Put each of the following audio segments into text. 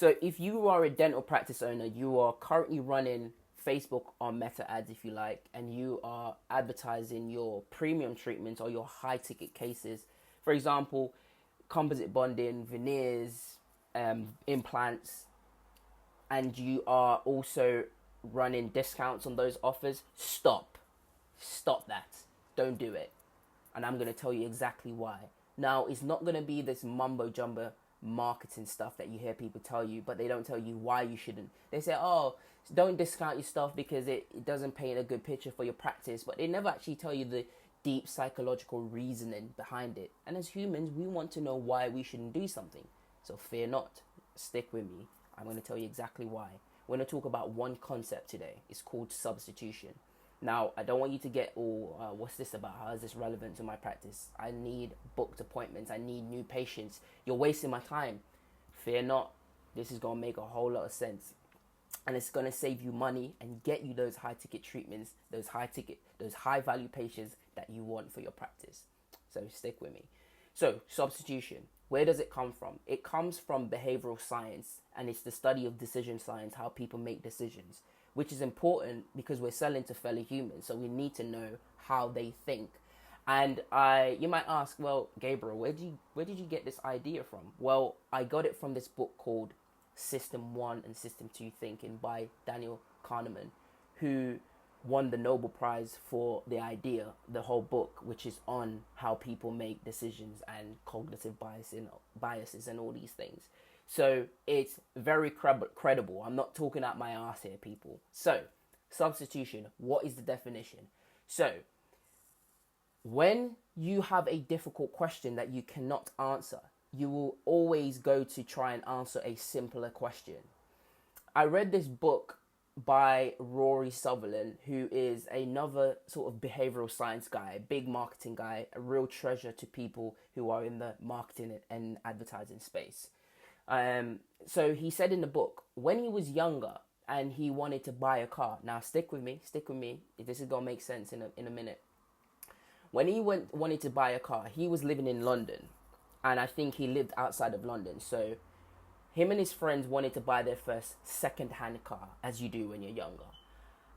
So if you are a dental practice owner, you are currently running Facebook or Meta ads, if you like, and you are advertising your premium treatments or your high ticket cases. For example, composite bonding, veneers, implants, and you are also running discounts on those offers. Stop that. Don't do it. And I'm going to tell you exactly why. Now, it's not going to be this mumbo jumbo marketing stuff that you hear people tell you, but they don't tell you why you shouldn't. They say, oh, don't discount your stuff because it doesn't paint a good picture for your practice, but they never actually tell you the deep psychological reasoning behind it. And as humans, we want to know why we shouldn't do something. So fear not. Stick with me. I'm going to tell you exactly why. We're going to talk about one concept today. It's called substitution. Now, I don't want you to get, what's this about? How is this relevant to my practice? I need booked appointments. I need new patients. You're wasting my time. Fear not. This is going to make a whole lot of sense. And it's going to save you money and get you those high ticket treatments, those high value patients that you want for your practice. So stick with me. So substitution, where does it come from? It comes from behavioral science, and it's the study of decision science, how people make decisions, which is important because we're selling to fellow humans. So we need to know how they think. And you might ask, well, Gabriel, where did you get this idea from? Well, I got it from this book called System 1 and System 2 Thinking by Daniel Kahnemann, who won the Nobel Prize for the idea, the whole book, which is on how people make decisions and cognitive biases and all these things. So it's very credible. I'm not talking out my ass here, people. So substitution, what is the definition? So when you have a difficult question that you cannot answer, you will always go to try and answer a simpler question. I read this book by Rory Sutherland, who is another sort of behavioral science guy, a big marketing guy, a real treasure to people who are in the marketing and advertising space. So he said in the book, when he was younger and he wanted to buy a car. Now stick with me. This is gonna make sense in a minute. When he wanted to buy a car, he was living in London, and I think he lived outside of London. So him and his friends wanted to buy their first second-hand car, as you do when you're younger.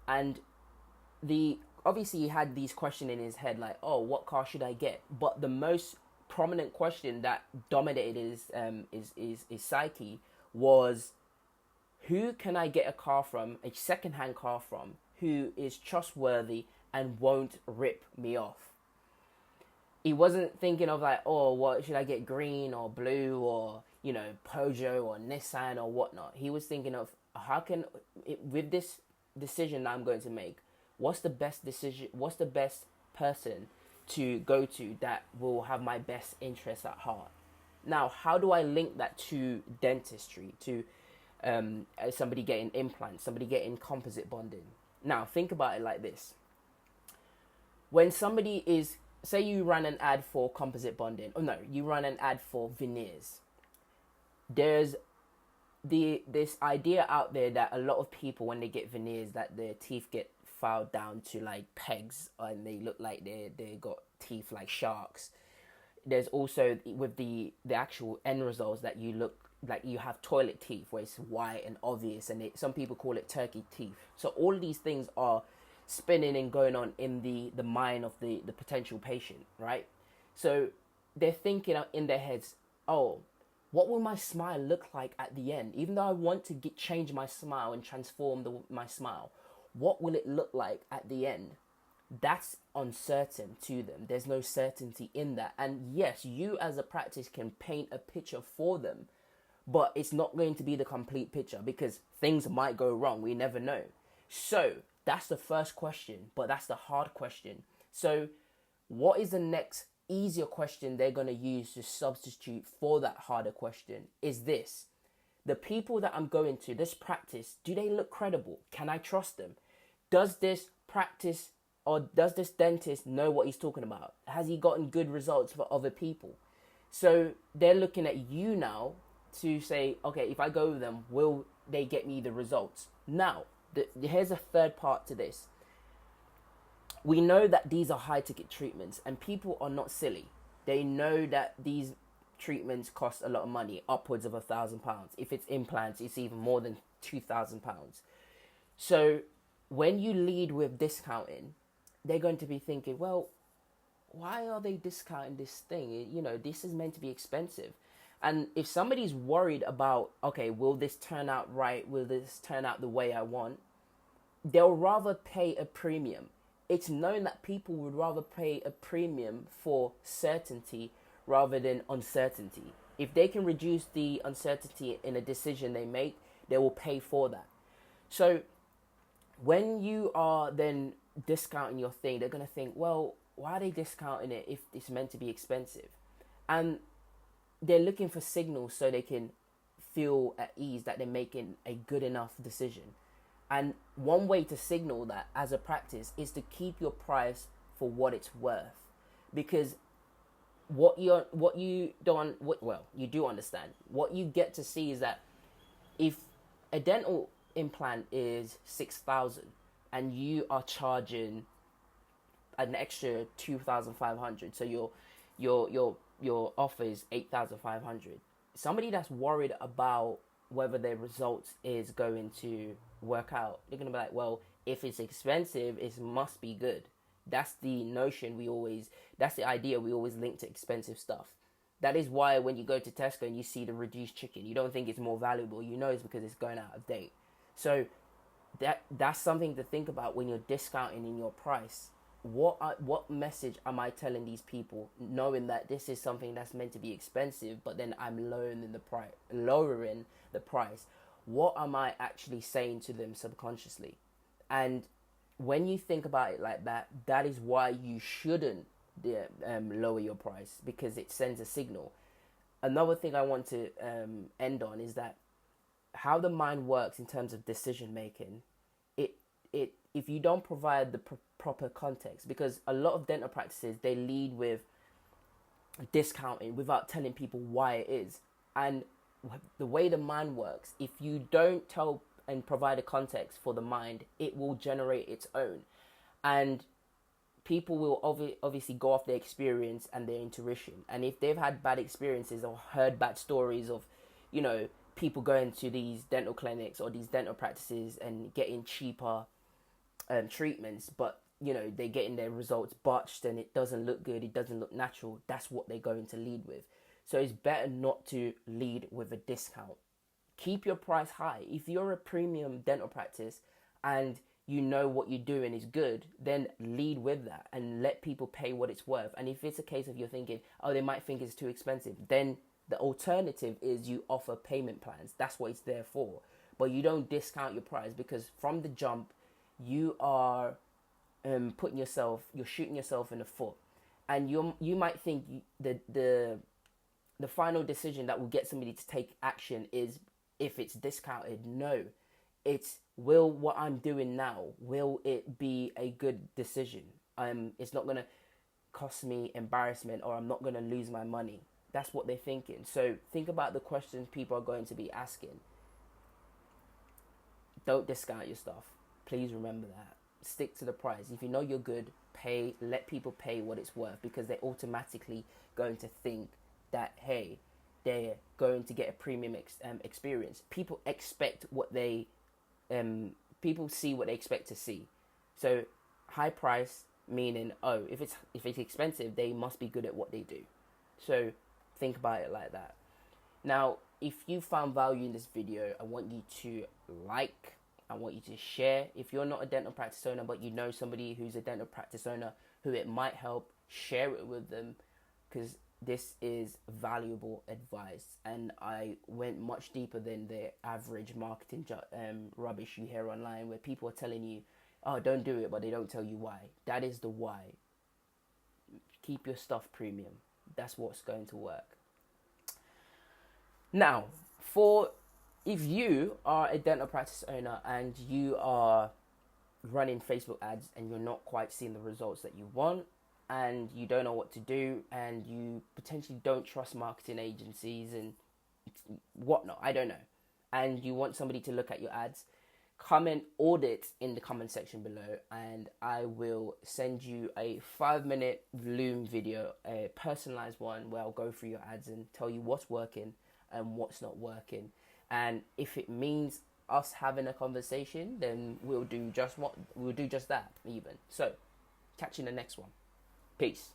And obviously he had these questions in his head like, oh, what car should I get? But the most prominent question that dominated his psyche was, who can I get a second-hand car from, who is trustworthy and won't rip me off? He wasn't thinking of like, oh, what should I get, green or blue or, Peugeot or Nissan or whatnot. He was thinking of with this decision that I'm going to make, what's the best decision, what's the best person to go to that will have my best interests at heart. Now, how do I link that to dentistry, to somebody getting implants, somebody getting composite bonding? Now, think about it like this. When somebody say you run an ad for composite bonding, you run an ad for veneers. There's this idea out there that a lot of people, when they get veneers, that their teeth get filed down to like pegs and they look like they got teeth like sharks. There's also with the actual end results that you look like you have toilet teeth where it's white and obvious, and some people call it turkey teeth. So all of these things are spinning and going on in the mind of the potential patient, right? So they're thinking in their heads, oh, what will my smile look like at the end? Even though I want to change my smile and transform my smile, what will it look like at the end? That's uncertain to them. There's no certainty in that. And yes, you as a practice can paint a picture for them, but it's not going to be the complete picture because things might go wrong. We never know. So that's the first question, but that's the hard question. So what is the next easier question they're going to use to substitute for that harder question? Is this: the people that I'm going to, this practice, do they look credible? Can I trust them? Does this practice or does this dentist know what he's talking about? Has he gotten good results for other people? So they're looking at you now to say, okay, if I go with them, will they get me the results? Now, here's a third part to this. We know that these are high ticket treatments and people are not silly. They know that these treatments cost a lot of money, upwards of £1,000. If it's implants, it's even more than £2,000. So when you lead with discounting, they're going to be thinking, well, why are they discounting this thing? You know, this is meant to be expensive. And if somebody's worried about, okay, will this turn out right? Will this turn out the way I want? They'll rather pay a premium. It's known that people would rather pay a premium for certainty rather than uncertainty. If they can reduce the uncertainty in a decision they make, they will pay for that. So when you are then discounting your thing, they're going to think, well, why are they discounting it if it's meant to be expensive? And they're looking for signals so they can feel at ease that they're making a good enough decision. And one way to signal that as a practice is to keep your price for what it's worth. Because you do understand. What you get to see is that if a dental implant is 6,000 and you are charging an extra 2,500, so your offer is 8,500. Somebody that's worried about whether their results is going to work out, they're going to be like, well, if it's expensive, it must be good. That's the notion that's the idea we always link to expensive stuff. That is why when you go to Tesco and you see the reduced chicken, you don't think it's more valuable. You know it's because it's going out of date. So that's something to think about when you're discounting in your price. What message am I telling these people, knowing that this is something that's meant to be expensive, but then I'm lowering the price? What am I actually saying to them subconsciously? And when you think about it like that, that is why you shouldn't lower your price, because it sends a signal. Another thing I want to end on is that how the mind works in terms of decision making. If you don't provide the proper context, because a lot of dental practices, they lead with discounting without telling people why it is. And the way the mind works, if you don't tell and provide a context for the mind, it will generate its own. And people will obviously go off their experience and their intuition. And if they've had bad experiences or heard bad stories of, people going to these dental clinics or these dental practices and getting cheaper treatments, but they're getting their results botched and it doesn't look good, it doesn't look natural, that's what they're going to lead with. So it's better not to lead with a discount. Keep your price high. If you're a premium dental practice and you know what you're doing is good, then lead with that and let people pay what it's worth. And if it's a case of you're thinking, oh, they might think it's too expensive, then the alternative is you offer payment plans. That's what it's there for. But you don't discount your price, because from the jump, you are you're shooting yourself in the foot. And you might think the final decision that will get somebody to take action is if it's discounted. No, it's, will what I'm doing now, will it be a good decision? It's not going to cost me embarrassment, or I'm not going to lose my money. That's what they're thinking. So think about the questions people are going to be asking. Don't discount your stuff. Please remember that. Stick to the price. If you know you're good, pay. Let people pay what it's worth, because they're automatically going to think that, hey, they're going to get a premium experience. People expect what people see what they expect to see. So high price meaning, oh, if it's expensive, they must be good at what they do. So think about it like that. Now, if you found value in this video, I want you to like, I want you to share. If you're not a dental practice owner, but you know somebody who's a dental practice owner who it might help, share it with them, because this is valuable advice. And I went much deeper than the average marketing rubbish you hear online, where people are telling you, oh, don't do it, but they don't tell you why. That is the why. Keep your stuff premium. That's what's going to work. Now, if you are a dental practice owner and you are running Facebook ads and you're not quite seeing the results that you want, and you don't know what to do, and you potentially don't trust marketing agencies and whatnot, I don't know, and you want somebody to look at your ads, comment audit in the comment section below, and I will send you a 5-minute Loom video, a personalized one, where I'll go through your ads and tell you what's working and what's not working. And if it means us having a conversation, then we'll do just that even. So catch you in the next one. Peace.